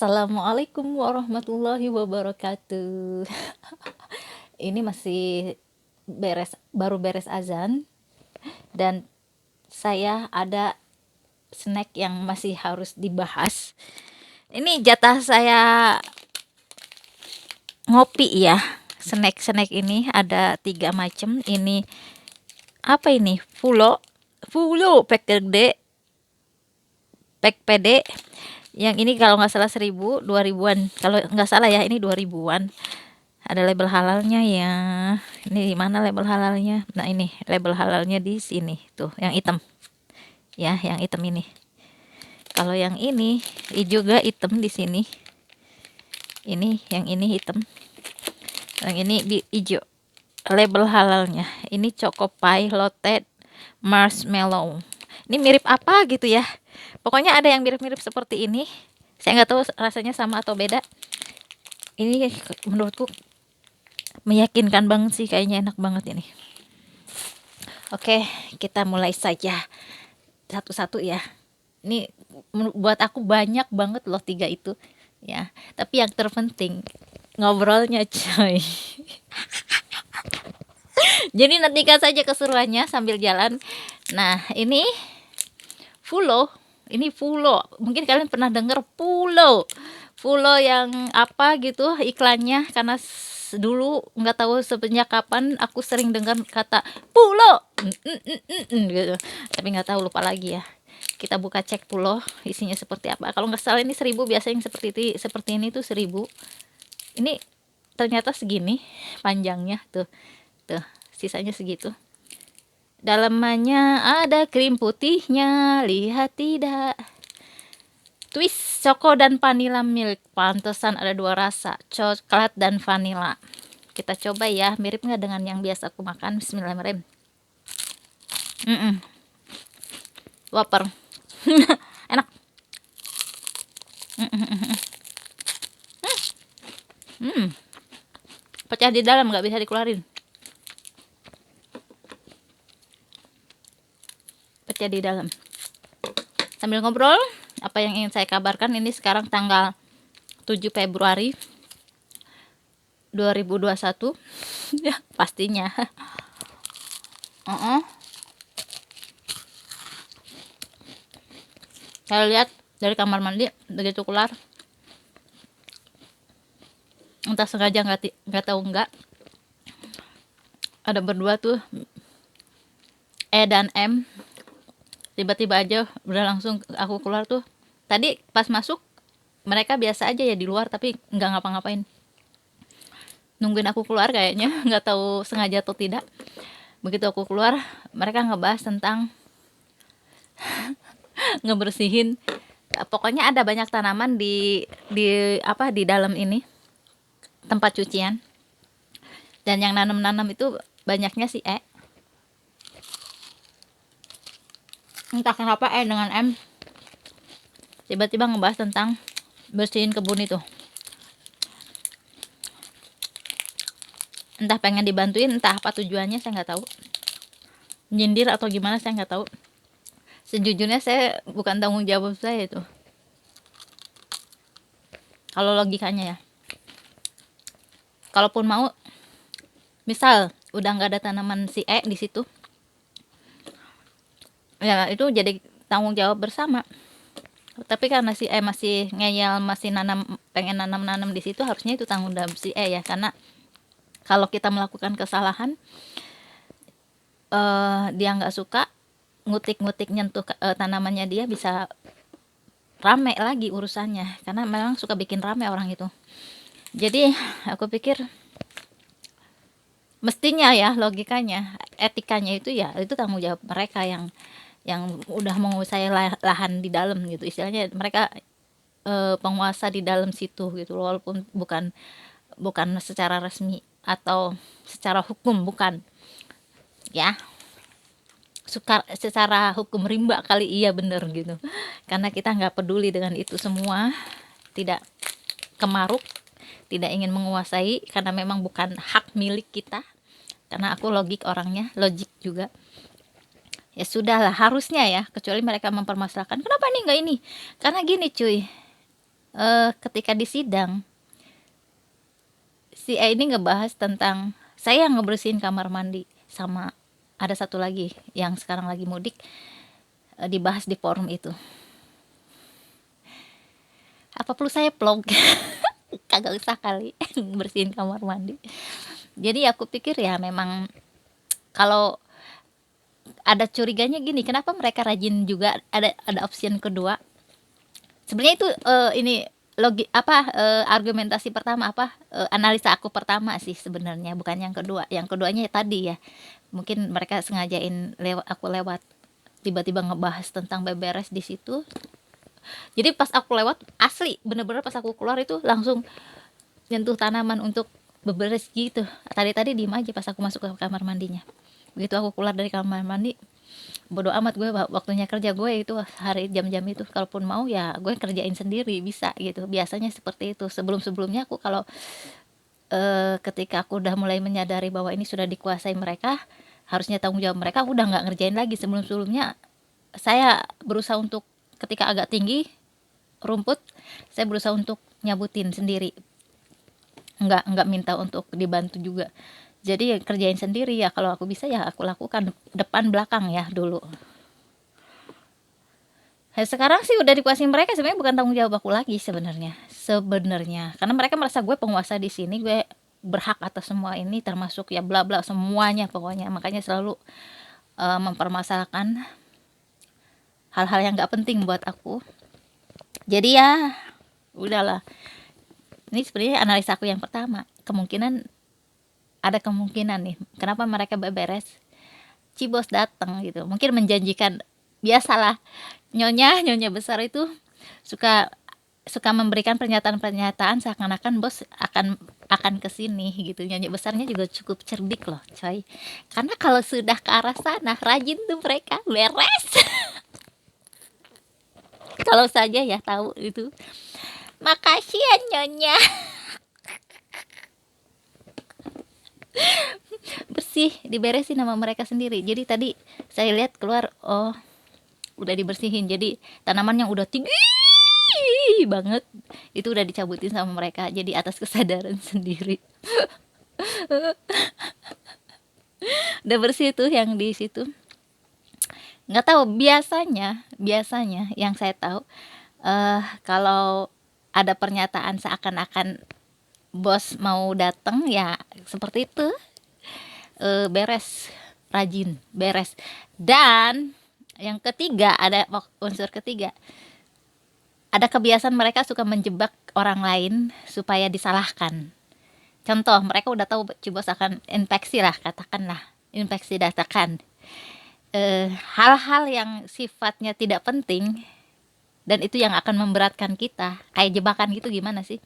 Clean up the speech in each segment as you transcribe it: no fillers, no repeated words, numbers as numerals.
Assalamualaikum warahmatullahi wabarakatuh. Ini masih baru beres azan dan saya ada snack yang masih harus dibahas. Ini jatah saya ngopi ya. Snack-snack ini ada 3 macam. Ini apa ini? Fulo pack gede, pack pede. Yang ini kalau nggak salah 1000, 2000-an. Kalau nggak salah ya ini 2000-an. Ada label halalnya ya. Ini di mana label halalnya? Nah, ini label halalnya di sini tuh, yang hitam. Ya, yang hitam ini. Kalau yang ini juga hitam di sini. Ini yang ini hitam. Yang ini hijau. Label halalnya. Ini Choco Pie Loaded Marshmallow. Ini mirip apa gitu ya? Pokoknya ada yang mirip-mirip seperti ini. Saya nggak tahu rasanya sama atau beda. Ini menurutku meyakinkan banget sih, kayaknya enak banget ini. Oke, kita mulai saja satu-satu ya. Ini buat aku banyak banget loh 3 itu ya. Tapi yang terpenting ngobrolnya coy. Jadi nantikan saja keseruannya sambil jalan. Nah, ini Fulo. Ini Fulo. Mungkin kalian pernah dengar Fulo. Fulo yang apa gitu iklannya, karena dulu nggak tahu semenjak kapan aku sering dengar kata Pulo gitu, tapi nggak tahu, lupa lagi ya. Kita buka cek Pulo isinya seperti apa. Kalau nggak salah ini 1000, biasanya yang seperti ini tuh 1000. Ini ternyata segini panjangnya tuh, sisanya segitu. Dalamannya ada krim putihnya, lihat tidak? Twist Choco dan Vanilla Milk. Pantesan ada 2 rasa, coklat dan vanilla. Kita coba ya, mirip nggak dengan yang biasa aku makan. Bismillahirrahmanirrahim. Waper. Enak. Pecah di dalam, nggak bisa dikeluarin. Pecah di dalam. Sambil ngobrol, apa yang ingin saya kabarkan, ini sekarang tanggal 7 Februari 2021. Ya, pastinya. Saya lihat dari kamar mandi begitu keluar, entah sengaja nggak tahu nggak, ada berdua tuh, E dan M. Tiba-tiba aja udah langsung aku keluar tuh. Tadi pas masuk mereka biasa aja ya di luar, tapi nggak ngapa-ngapain, nungguin aku keluar kayaknya. Nggak tahu sengaja atau tidak. Begitu aku keluar, mereka ngebahas tentang ngebersihin. Pokoknya ada banyak tanaman di dalam ini tempat cucian, dan yang nanam itu banyaknya si E. Entah kenapa E dengan M tiba-tiba ngebahas tentang bersihin kebun itu. Entah pengen dibantuin, entah apa tujuannya, saya nggak tahu. Nyindir atau gimana, saya nggak tahu. Sejujurnya saya bukan tanggung jawab saya itu, kalau logikanya ya. Kalaupun mau, misal udah nggak ada tanaman si E di situ, ya itu jadi tanggung jawab bersama. Tapi karena si E masih ngeyel, masih pengen nanam di situ, harusnya itu tanggung jawab si E ya. Karena kalau kita melakukan kesalahan, dia nggak suka, ngutik-ngutik nyentuh tanamannya, dia bisa rame lagi urusannya, karena memang suka bikin rame orang itu. Jadi aku pikir mestinya ya, logikanya, etikanya itu ya itu tanggung jawab mereka yang udah menguasai lahan di dalam gitu, istilahnya mereka penguasa di dalam situ gitu, walaupun bukan secara resmi atau secara hukum, bukan ya. Secara hukum rimba kali, iya bener gitu, karena kita nggak peduli dengan itu semua, tidak kemaruk, tidak ingin menguasai, karena memang bukan hak milik kita. Karena aku orangnya logik juga, ya sudahlah, harusnya ya, kecuali mereka mempermasalahkan kenapa nih nggak ini, karena gini cuy, ketika di sidang si E ini ngebahas tentang saya ngebersihin kamar mandi, sama ada satu lagi yang sekarang lagi mudik, dibahas di forum itu. Apa perlu saya vlog? Kagak usah kali bersihin kamar mandi. Jadi aku pikir ya memang kalau ada curiganya gini, kenapa mereka rajin juga, ada option kedua. Sebenarnya itu ini argumentasi pertama, analisa aku pertama sih sebenarnya, bukan yang kedua. Yang keduanya ya tadi ya, mungkin mereka sengajain aku lewat tiba-tiba ngebahas tentang beberes di situ. Jadi pas aku lewat, asli bener-bener pas aku keluar itu langsung nyentuh tanaman untuk beberes gitu. Tadi diem aja pas aku masuk ke kamar mandinya. Begitu aku keluar dari kamar mandi, bodo amat gue waktunya kerja gue itu hari jam-jam itu, kalaupun mau ya gue kerjain sendiri bisa gitu. Biasanya seperti itu. Sebelum-sebelumnya aku kalau ketika aku udah mulai menyadari bahwa ini sudah dikuasai mereka, harusnya tanggung jawab mereka, udah nggak ngerjain lagi. Sebelum-sebelumnya saya berusaha untuk, ketika agak tinggi rumput, saya berusaha untuk nyabutin sendiri, nggak minta untuk dibantu juga. Jadi kerjain sendiri ya, kalau aku bisa ya aku lakukan depan belakang ya dulu. Sekarang sih udah dikuasai mereka, sebenarnya bukan tanggung jawab aku lagi sebenarnya, karena mereka merasa gue penguasa di sini, gue berhak atas semua ini, termasuk ya bla bla semuanya pokoknya. Makanya selalu mempermasalahkan hal-hal yang nggak penting buat aku. Jadi ya udahlah, ini sebenarnya analisa aku yang pertama. Ada kemungkinan nih kenapa mereka beberes, Cibos datang gitu, mungkin menjanjikan. Biasalah nyonya besar itu suka memberikan pernyataan-pernyataan seakan-akan bos akan kesini gitu. Nyonya besarnya juga cukup cerdik loh coy, karena kalau sudah ke arah sana rajin tuh mereka beres. Kalau saja ya tahu itu. Makasih ya nyonya. Bersih, diberesin sama mereka sendiri. Jadi tadi saya lihat keluar, oh udah dibersihin. Jadi tanaman yang udah tinggi banget itu udah dicabutin sama mereka. Jadi atas kesadaran sendiri. Udah bersih tuh yang di situ. Nggak tahu, biasanya yang saya tahu, kalau ada pernyataan seakan-akan bos mau datang ya seperti itu, beres, rajin beres. Dan yang ketiga, ada unsur ketiga, ada kebiasaan mereka suka menjebak orang lain supaya disalahkan. Contoh, mereka udah tahu Cibos akan infeksi lah, katakanlah infeksi dadakan, hal-hal yang sifatnya tidak penting dan itu yang akan memberatkan kita, kayak jebakan gitu, gimana sih,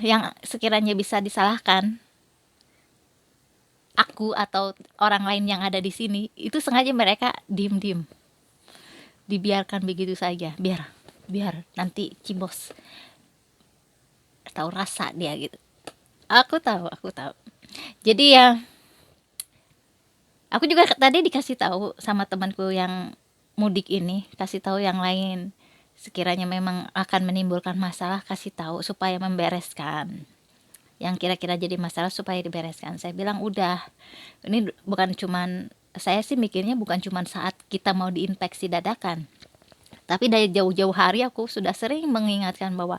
yang sekiranya bisa disalahkan aku atau orang lain yang ada di sini, itu sengaja mereka diem-diem, dibiarkan begitu saja, biar nanti Cibos tahu rasa dia gitu. Aku tahu. Jadi ya, aku juga tadi dikasih tahu sama temanku yang mudik ini, kasih tahu yang lain, sekiranya memang akan menimbulkan masalah, kasih tahu supaya membereskan yang kira-kira jadi masalah, supaya dibereskan. Saya bilang udah, ini bukan cuman, saya sih mikirnya bukan cuman saat kita mau diinfeksi dadakan, tapi dari jauh-jauh hari aku sudah sering mengingatkan bahwa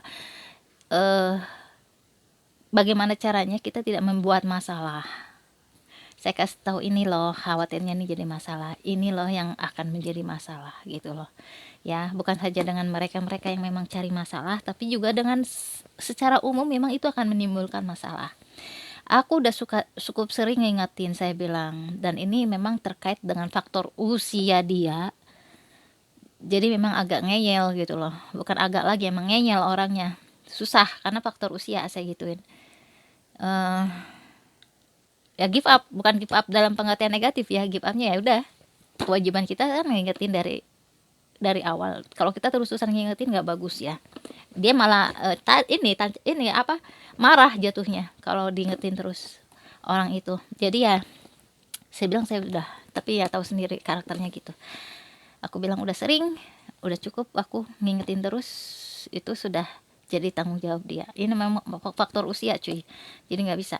bagaimana caranya kita tidak membuat masalah. Saya kasih tahu, ini loh khawatirnya nih jadi masalah, ini loh yang akan menjadi masalah gitu loh ya. Bukan saja dengan mereka yang memang cari masalah, tapi juga dengan secara umum memang itu akan menimbulkan masalah. Aku udah cukup sering ngingetin, saya bilang, dan ini memang terkait dengan faktor usia dia. Jadi memang agak ngeyel gitu loh, bukan agak lagi, emang ngeyel orangnya, susah karena faktor usia, saya gituin. Ya give up, bukan give up dalam pengertian negatif ya, give upnya ya udah, kewajiban kita kan ngingetin dari awal. Kalau kita terus-terusan ngingetin nggak bagus ya, dia malah ini marah jatuhnya kalau diingetin terus orang itu. Jadi ya saya bilang, saya udah, tapi ya tahu sendiri karakternya gitu. Aku bilang udah sering, udah cukup aku ngingetin terus, lulus itu sudah jadi tanggung jawab dia. Ini memang faktor usia cuy, jadi nggak bisa.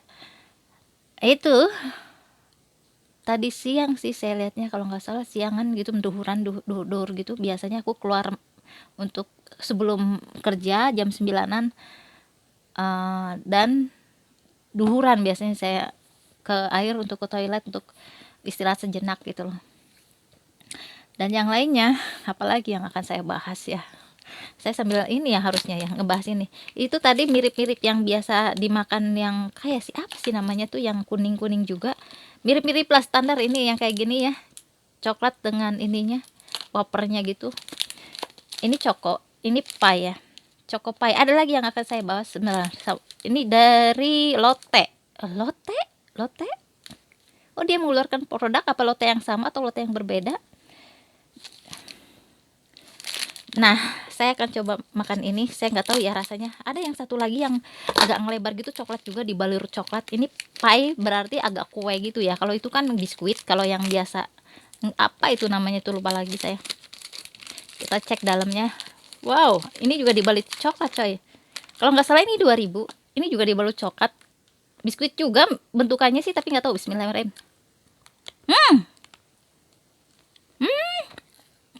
Itu tadi siang sih saya lihatnya, kalau nggak salah siangan gitu, menduhuran duhur gitu. Biasanya aku keluar untuk sebelum kerja jam 9-an, dan duhuran biasanya saya ke air untuk ke toilet untuk istirahat sejenak gitu loh. Dan yang lainnya apalagi yang akan saya bahas ya, saya sambil ini ya harusnya ya ngebahas ini. Itu tadi mirip-mirip yang biasa dimakan, yang kayak apa sih namanya tuh, yang kuning-kuning juga, mirip-mirip lah standar ini yang kayak gini ya, coklat dengan ininya, wafernya gitu. Ini ini pie ya, Choco Pie. Ada lagi yang akan saya bahas sebenarnya. Ini dari Lotte. Lotte? Lotte? Oh, dia mengeluarkan produk apa Lotte yang sama atau Lotte yang berbeda? Nah, saya akan coba makan ini. Saya nggak tahu ya rasanya. Ada yang satu lagi yang agak ngelebar gitu, coklat juga, dibalur coklat. Ini pie berarti agak kue gitu ya. Kalau itu kan biskuit. Kalau yang biasa, apa itu namanya tuh, lupa lagi saya. Kita cek dalamnya. Wow, ini juga dibalut coklat coy. Kalau nggak salah ini 2000. Ini juga dibalut coklat. Biskuit juga bentukannya sih, tapi nggak tahu. Bismillahirrahmanirrahim.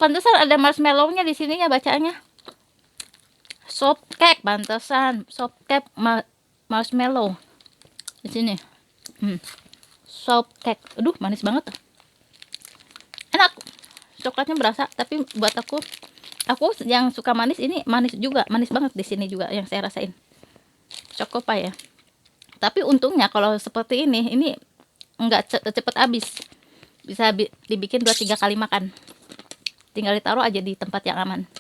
Pantesan ada marshmallow-nya di sininya bacaannya. Soft cake, pantesan. Soft cake marshmallow di sini. Soft cake. Aduh, manis banget. Enak. Coklatnya berasa, tapi buat aku yang suka manis, ini manis juga, manis banget di sini juga yang saya rasain. Choco Pie ya. Tapi untungnya kalau seperti ini enggak cepet habis. Bisa dibikin 2-3 kali makan. Tinggal ditaruh aja di tempat yang aman.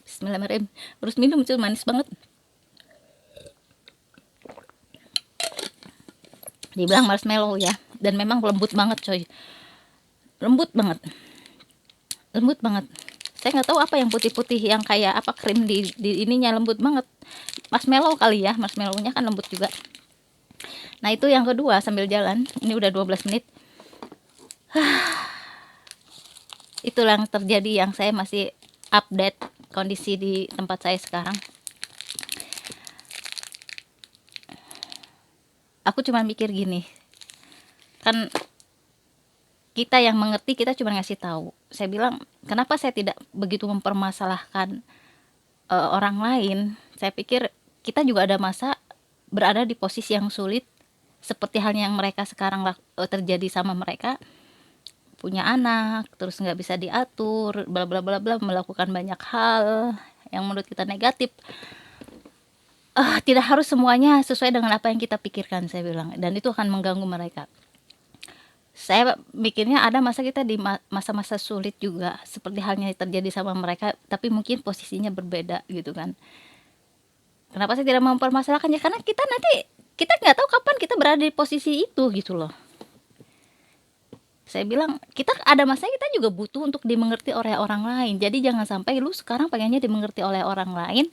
Bismillahirrahmanirrahim. Terus minum itu manis banget. Dibilang marshmallow ya, dan memang lembut banget coy. Lembut banget. Lembut banget. Saya nggak tahu apa yang putih-putih yang kayak apa, krim di ininya lembut banget. Marshmallow kali ya, marshmallownya kan lembut juga. Nah, itu yang kedua sambil jalan. Ini udah 12 menit. Itulah yang terjadi, yang saya masih update kondisi di tempat saya sekarang. Aku cuma mikir gini, kan kita yang mengerti, kita cuma ngasih tahu. Saya bilang, kenapa saya tidak begitu mempermasalahkan orang lain. Saya pikir kita juga ada masa berada di posisi yang sulit, seperti halnya yang mereka sekarang terjadi sama mereka. Punya anak, terus nggak bisa diatur, bla bla bla bla, melakukan banyak hal yang menurut kita negatif. Tidak harus semuanya sesuai dengan apa yang kita pikirkan, saya bilang, dan itu akan mengganggu mereka. Saya mikirnya ada masa kita di masa-masa sulit juga, seperti halnya terjadi sama mereka, tapi mungkin posisinya berbeda gitu kan. Kenapa saya tidak mempermasalahkannya? Karena kita nggak tahu kapan kita berada di posisi itu gitu loh. Saya bilang, kita ada masa kita juga butuh untuk dimengerti oleh orang lain. Jadi jangan sampai lu sekarang pengennya dimengerti oleh orang lain,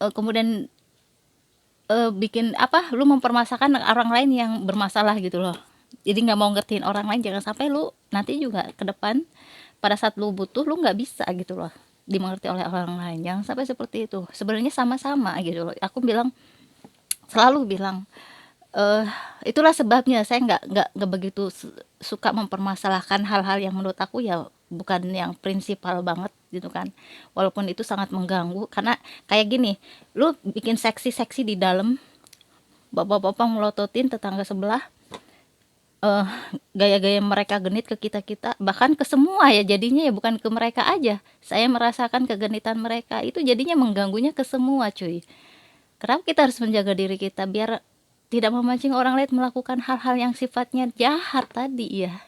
kemudian bikin lu mempermasalahkan orang lain yang bermasalah gitu loh. Jadi nggak mau ngertiin orang lain. Jangan sampai lu nanti juga ke depan pada saat lu butuh, lu nggak bisa gitu loh dimengerti oleh orang lain. Jangan sampai seperti itu. Sebenarnya sama-sama gitu loh. Aku selalu bilang, itulah sebabnya saya nggak begitu suka mempermasalahkan hal-hal yang menurut aku ya bukan yang prinsipal banget gitu kan. Walaupun itu sangat mengganggu, karena kayak gini, lu bikin seksi-seksi di dalam, bapak-bapak melototin tetangga sebelah, gaya-gaya mereka genit ke kita, bahkan ke semua ya, jadinya ya bukan ke mereka aja. Saya merasakan kegenitan mereka itu jadinya mengganggunya ke semua cuy. Kenapa kita harus menjaga diri kita biar tidak memancing orang lain melakukan hal-hal yang sifatnya jahat tadi ya,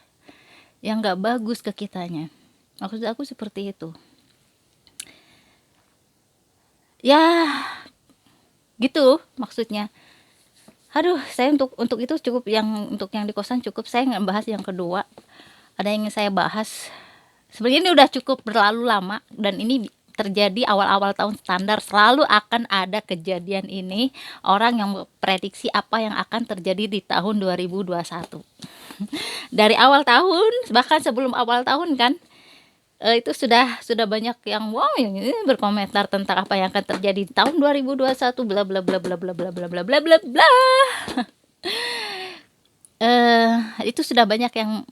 yang nggak bagus ke kitanya. Maksud aku seperti itu ya, gitu maksudnya. Aduh, saya untuk itu cukup, untuk yang di kosan cukup. Saya nggak bahas yang kedua. Ada yang ingin saya bahas. Sebenarnya ini udah cukup berlalu lama, dan ini terjadi awal-awal tahun standar. Selalu akan ada kejadian ini, orang yang memprediksi apa yang akan terjadi di tahun 2021. Dari awal tahun, bahkan sebelum awal tahun kan, Itu sudah banyak yang wow ini berkomentar tentang apa yang akan terjadi di tahun 2021 bla bla bla bla bla bla bla bla bla bla bla. Itu sudah banyak yang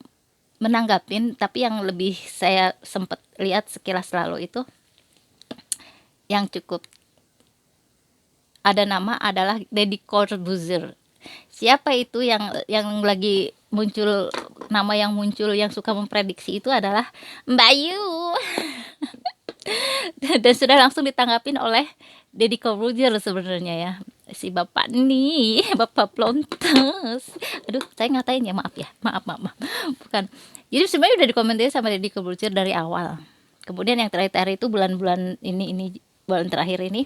menanggapin, tapi yang lebih saya sempat lihat sekilas lalu itu yang cukup ada nama adalah Deddy Corbuzier. Siapa itu yang lagi muncul, nama yang muncul yang suka memprediksi itu adalah Mbak Yu. Dan sudah langsung ditanggapin oleh Deddy Corbuzier sebenarnya ya, si bapak nih bapak Plontes. Aduh saya ngatain ya, maaf ya, maaf bukan. Jadi sebenarnya udah dikomentarin sama Deddy Corbuzier dari awal. Kemudian yang terakhir itu bulan-bulan ini bulan terakhir ini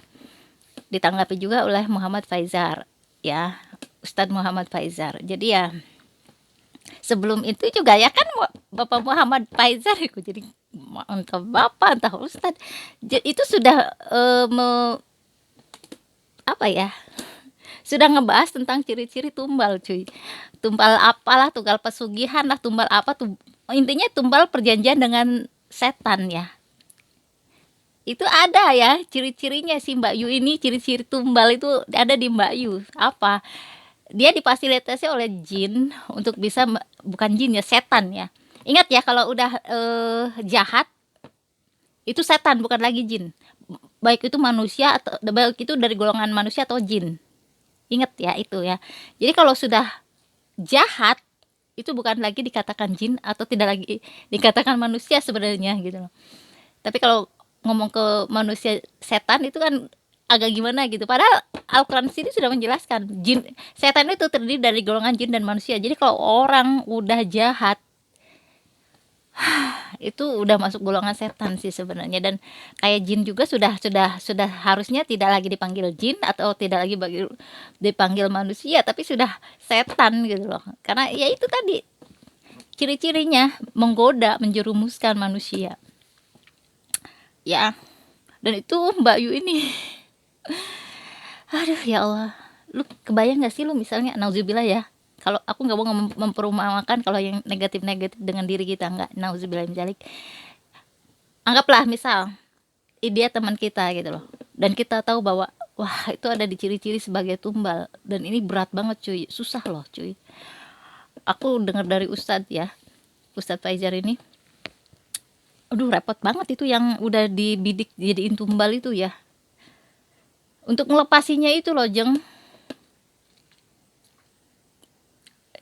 ditanggapi juga oleh Muhammad Faizar ya, Ustadz Muhammad Faizar. Jadi ya sebelum itu juga ya kan Bapak Muhammad Faizar itu, jadi entah bapak entah ustadz itu sudah apa ya, sudah ngebahas tentang ciri-ciri tumbal cuy. Tumbal apalah, tunggal pesugihan lah, tumbal apa tuh, intinya tumbal perjanjian dengan setan ya. Itu ada ya ciri-cirinya si Mbak Yu ini, ciri-ciri tumbal itu ada di Mbak Yu. Apa, dia difasilitasi oleh jin untuk bisa, bukan jin ya, setan ya. Ingat ya kalau udah jahat itu setan, bukan lagi jin. Baik itu manusia atau baik itu dari golongan manusia atau jin. Ingat ya itu ya. Jadi kalau sudah jahat itu bukan lagi dikatakan jin atau tidak lagi dikatakan manusia sebenarnya gitu loh. Tapi kalau ngomong ke manusia setan itu kan agak gimana gitu. Padahal Al-Quran sini sudah menjelaskan jin, setan itu terdiri dari golongan jin dan manusia. Jadi kalau orang udah jahat itu udah masuk golongan setan sih sebenarnya. Dan kayak jin juga sudah harusnya tidak lagi dipanggil jin atau tidak lagi dipanggil manusia, tapi sudah setan gitu loh. Karena ya itu tadi ciri-cirinya menggoda, menjerumuskan manusia ya. Dan itu Mbak Yu ini aduh ya Allah, lu kebayang gak sih lu misalnya, nauzubillah ya, kalau aku nggak mau memperumakan kalau yang negatif-negatif dengan diri kita, nggak, nauzubillah min dzalik. Anggaplah misal dia teman kita gitu loh, dan kita tahu bahwa wah itu ada di ciri-ciri sebagai tumbal, dan ini berat banget cuy, susah loh cuy. Aku dengar dari Ustadz ya, Ustadz Faizar ini, aduh repot banget itu yang udah dibidik jadiin tumbal itu ya, untuk melepasinya itu loh jeng.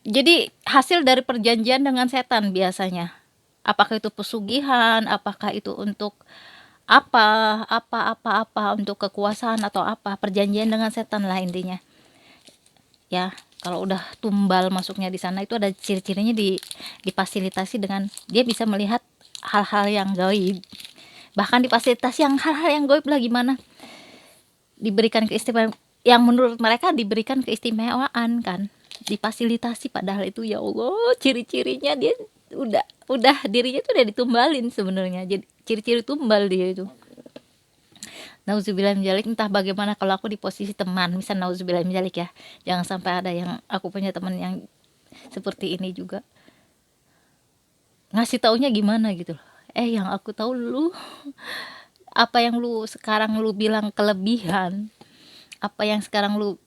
Jadi hasil dari perjanjian dengan setan biasanya. Apakah itu pesugihan, apakah itu untuk apa untuk kekuasaan atau apa, perjanjian dengan setan lah intinya. Ya, kalau udah tumbal masuknya di sana itu ada ciri-cirinya, difasilitasi dengan dia bisa melihat hal-hal yang gaib. Bahkan difasilitasi yang hal-hal yang gaib lah gimana? Diberikan keistimewaan yang menurut mereka diberikan keistimewaan kan, difasilitasi, padahal itu ya Allah ciri-cirinya dia udah dirinya tuh udah ditumbalin sebenarnya. Jadi ciri-ciri tumbal dia itu, nauzubillah min dzalik. Entah bagaimana kalau aku di posisi teman, misal nauzubillah min dzalik ya, jangan sampai ada yang aku punya teman yang seperti ini juga, ngasih taunya gimana gitu loh. Yang aku tahu lu, apa yang lu sekarang lu bilang kelebihan, apa yang sekarang lu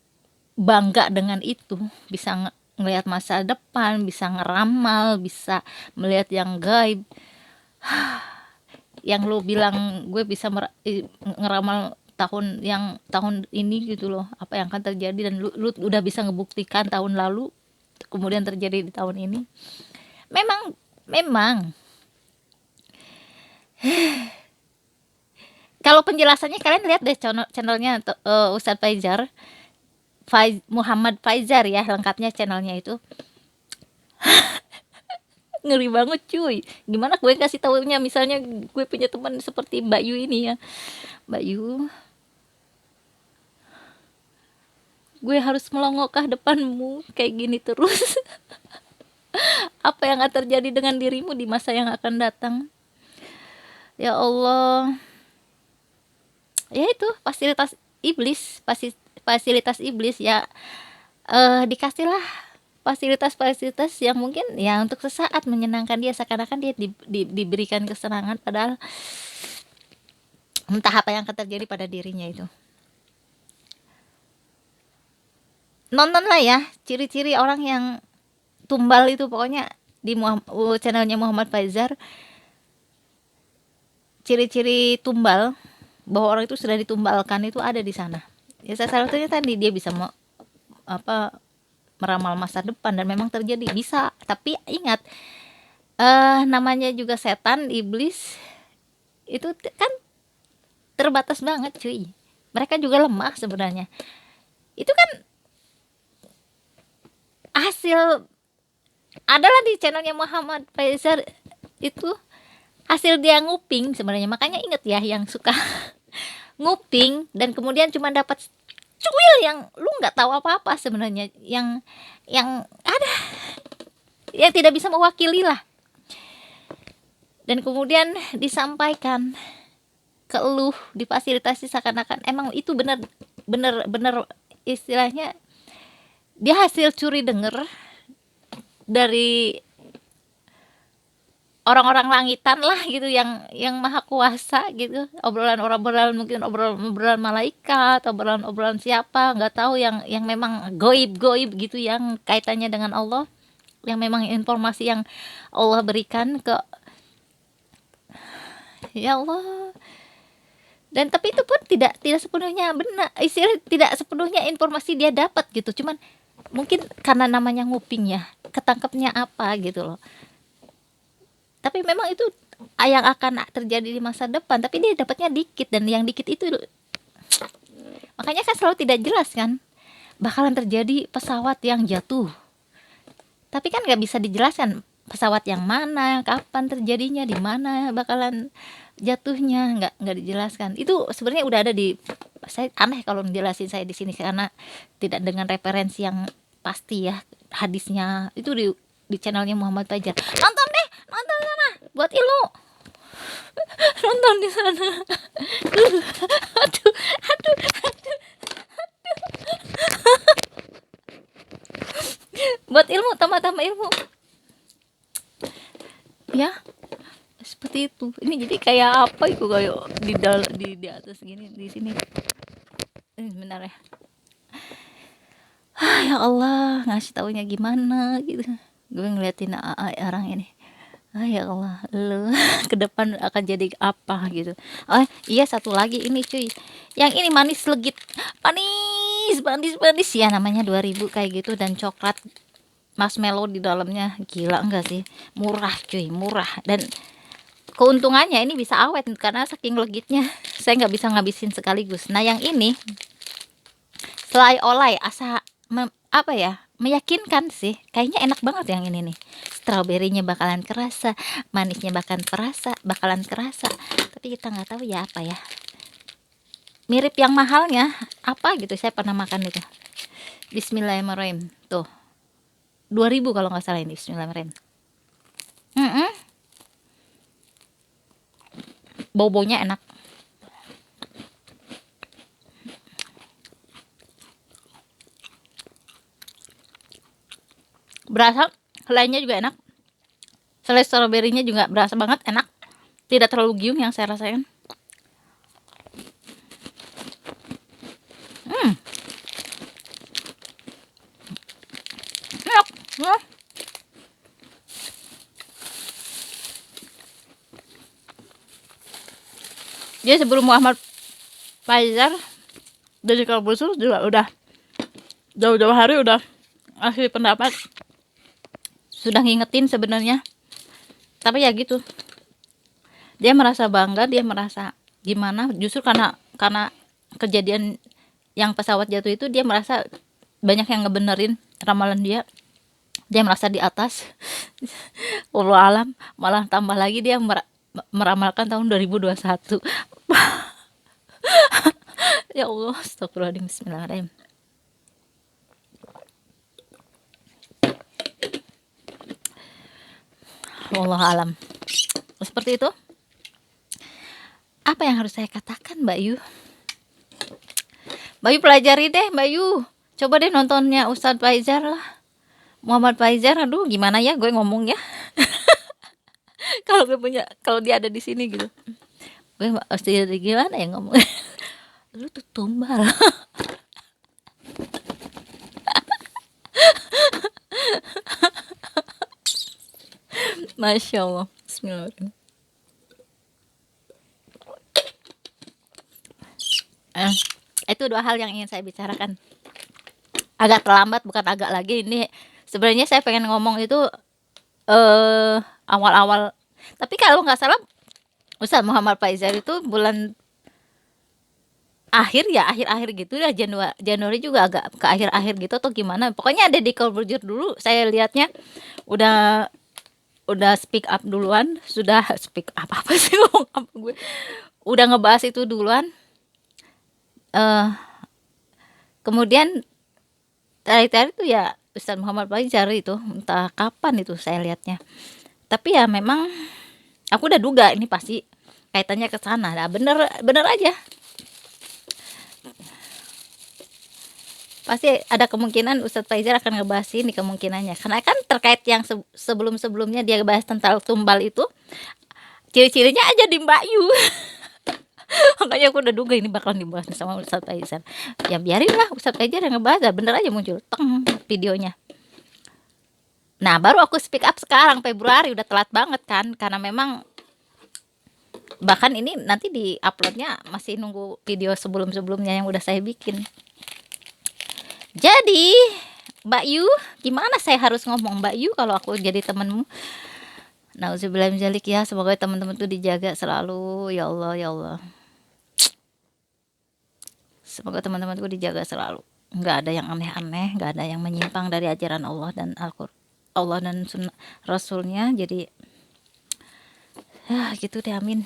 bangga dengan itu, bisa ngelihat masa depan, bisa ngeramal, bisa melihat yang gaib. Yang lu bilang gue bisa ngeramal tahun ini gitu loh, apa yang akan terjadi, dan lu udah bisa ngebuktikan tahun lalu kemudian terjadi di tahun ini. Memang kalau penjelasannya kalian lihat deh channelnya Ustadz Faizar, Muhammad Faizar ya lengkapnya channelnya itu. Ngeri banget cuy, gimana gue kasih taunya, misalnya gue punya teman seperti Mbak Yu ini ya, Mbak Yu, gue harus melongokah depanmu kayak gini terus? Apa yang akan terjadi dengan dirimu di masa yang akan datang? Ya Allah, ya itu fasilitas iblis, fasilitas iblis ya. Dikasihlah fasilitas-fasilitas yang mungkin ya untuk sesaat menyenangkan dia, seakan-akan dia diberikan kesenangan, padahal entah apa yang akan terjadi pada dirinya itu. Nontonlah ya ciri-ciri orang yang tumbal itu, pokoknya di channelnya Muhammad Faizar, ciri-ciri tumbal, bahwa orang itu sudah ditumbalkan itu ada di sana. Ya salah satunya tadi dia bisa meramal masa depan, dan memang terjadi, bisa. Tapi ingat, namanya juga setan, iblis, itu kan terbatas banget cuy. Mereka juga lemah sebenarnya. Itu kan hasil adalah di channelnya Muhammad Faizar itu, hasil dia nguping sebenarnya. Makanya inget ya, yang suka nguping dan kemudian cuma dapat cuil yang lu nggak tahu apa-apa sebenarnya, yang ada yang tidak bisa mewakili lah, dan kemudian disampaikan ke lu, difasilitasi seakan-akan emang itu benar istilahnya dia hasil curi denger dari orang-orang langitan lah gitu, yang maha kuasa gitu, obrolan mungkin obrolan malaikat, obrolan siapa nggak tahu, yang memang goib gitu, yang kaitannya dengan Allah, yang memang informasi yang Allah berikan ke, ya Allah. Dan tapi itu pun tidak sepenuhnya benar, istilah tidak sepenuhnya informasi dia dapat gitu, cuman mungkin karena namanya nguping ya, ketangkepnya apa gitu loh. Tapi memang itu yang akan terjadi di masa depan, tapi dia dapatnya dikit, dan yang dikit itu makanya kan selalu tidak jelas kan, bakalan terjadi pesawat yang jatuh, tapi kan nggak bisa dijelaskan pesawat yang mana, kapan terjadinya, di mana bakalan jatuhnya, nggak dijelaskan. Itu sebenarnya udah ada di, saya aneh kalau menjelasin saya di sini karena tidak dengan referensi yang pasti ya, hadisnya itu di channelnya Muhammad Fajar. Nonton sana buat ilmu. Nonton di sana. aduh. Buat ilmu, tambah ilmu. Ya, seperti itu. Ini jadi kayak apa itu, kayak di atas gini, di sini. Bentar ya. Ya Allah, ngasih taunya gimana gitu. Gue ngeliatin orang ini. Ya Allah, lu ke depan akan jadi apa gitu. Iya, satu lagi ini cuy. Yang ini manis legit. Manis ya, namanya 2000 kayak gitu, dan coklat marshmallow di dalamnya. Gila enggak sih? Murah cuy, murah. Dan keuntungannya ini bisa awet karena saking legitnya. Saya nggak bisa ngabisin sekaligus. Nah, yang ini selai olai asa apa ya, meyakinkan sih, kayaknya enak banget yang ini nih. Stroberinya bakalan kerasa, manisnya bakalan kerasa, tapi kita nggak tahu ya apa ya, mirip yang mahalnya apa gitu, saya pernah makan itu. Bismillahirrahmanirrahim, tuh 2000 kalau nggak salah ini. Bismillahirrahmanirrahim. Bau-baunya enak. Berasa helainya juga enak, selai stroberinya juga berasa banget enak, tidak terlalu giung yang saya rasain. Enak. Jadi sebelum Muhammad Faizar dari Kalbusul juga udah jauh-jauh hari udah ngasih pendapat, sudah ngingetin sebenarnya, tapi ya gitu, dia merasa bangga, dia merasa gimana, justru karena kejadian yang pesawat jatuh itu, dia merasa banyak yang ngebenerin ramalan dia merasa di atas. Wallahu alam, malah tambah lagi dia meramalkan tahun 2021. Ya Allah, astagfirullahaladzim. Bismillahirrahmanirrahim. Wallahu alam. Seperti itu. Apa yang harus saya katakan, Mbak Yu? Mbak Yu pelajari deh, Mbak Yu. Coba deh nontonnya Ustadz Faizar lah. Muhammad Faizal, aduh gimana ya gue ngomongnya kalau dia ada di sini gitu. Gue mesti gimana ya ngomong. Lu tuh tumbal. Masya Allah. Bismillahirrahmanirrahim. Eh, itu dua hal yang ingin saya bicarakan. Agak terlambat, bukan agak lagi. Ini sebenarnya saya pengen ngomong itu awal-awal. Tapi kalau nggak salah, Ustaz Muhammad Faizal itu bulan akhir ya, akhir-akhir gitu ya, Januari juga agak ke akhir-akhir gitu atau gimana. Pokoknya ada di Corbuzier dulu. Saya lihatnya udah speak up duluan, sudah speak up apa sih ngomong apa gue. Udah ngebahas itu duluan. eh Kemudian terakhir itu ya Ustaz Muhammad Faizal itu, entah kapan itu saya lihatnya. Tapi ya memang aku udah duga ini pasti kaitannya ke sana. Nah, bener bener aja. Pasti ada kemungkinan Ustadz Faizal akan ngebahas ini kemungkinannya. Karena kan terkait yang sebelum-sebelumnya dia bahas tentang tumbal itu, ciri-cirinya aja di Mbak Yu. Makanya aku udah duga ini bakalan dibahas sama Ustadz Faizal. Ya biarin lah Ustadz Faizal yang ngebahas, bener aja muncul teng videonya. Nah baru aku speak up sekarang Februari, udah telat banget kan, karena memang bahkan ini nanti di uploadnya masih nunggu video sebelum-sebelumnya yang udah saya bikin. Jadi Mbak Yu, gimana saya harus ngomong Mbak Yu kalau aku jadi temenmu? Nauzubillah min dzalik ya, semoga teman-teman tuh dijaga selalu ya Allah ya Allah. Semoga teman-teman tuh dijaga selalu. Nggak ada yang aneh-aneh, nggak ada yang menyimpang dari ajaran Allah dan Allah dan sunnah Rasulnya. Jadi ya gitu deh, amin.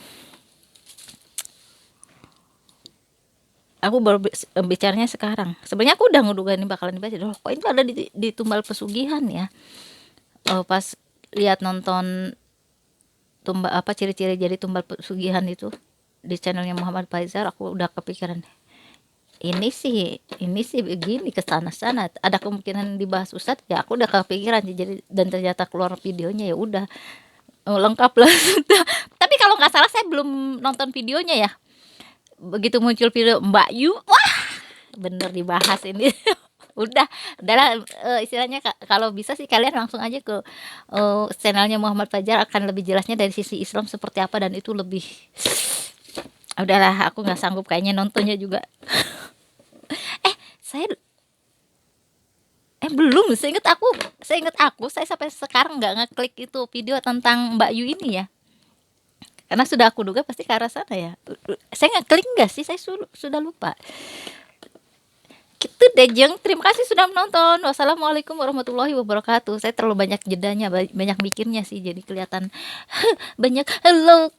Aku baru bicaranya sekarang. Sebenarnya aku udah ngeduga ini bakalan dibahas. Loh, kok ini ada di tumbal pesugihan ya? Pas lihat nonton ciri-ciri jadi tumbal pesugihan itu di channelnya Muhammad Faizal, aku udah kepikiran. Ini sih begini ke sana-sana. Ada kemungkinan dibahas Ustadz, ya aku udah kepikiran jadi, dan ternyata keluar videonya, ya udah lengkap lah. Tapi kalau nggak salah saya belum nonton videonya ya. Begitu muncul video Mbak Yu, wah bener dibahas ini. Udahlah, istilahnya kalau bisa sih kalian langsung aja ke channelnya Muhammad Fajar, akan lebih jelasnya dari sisi Islam seperti apa, dan itu lebih udahlah, aku nggak sanggup kayaknya nontonnya juga. Saya belum, seingat aku saya sampai sekarang nggak ngeklik itu video tentang Mbak Yu ini ya, karena sudah aku duga pasti ke arah sana ya. Saya ngeklik nggak sih, saya sudah lupa. Gitu deh Jeng, terima kasih sudah menonton. Wassalamualaikum warahmatullahi wabarakatuh. Saya terlalu banyak jedanya, banyak mikirnya sih, jadi kelihatan banyak hello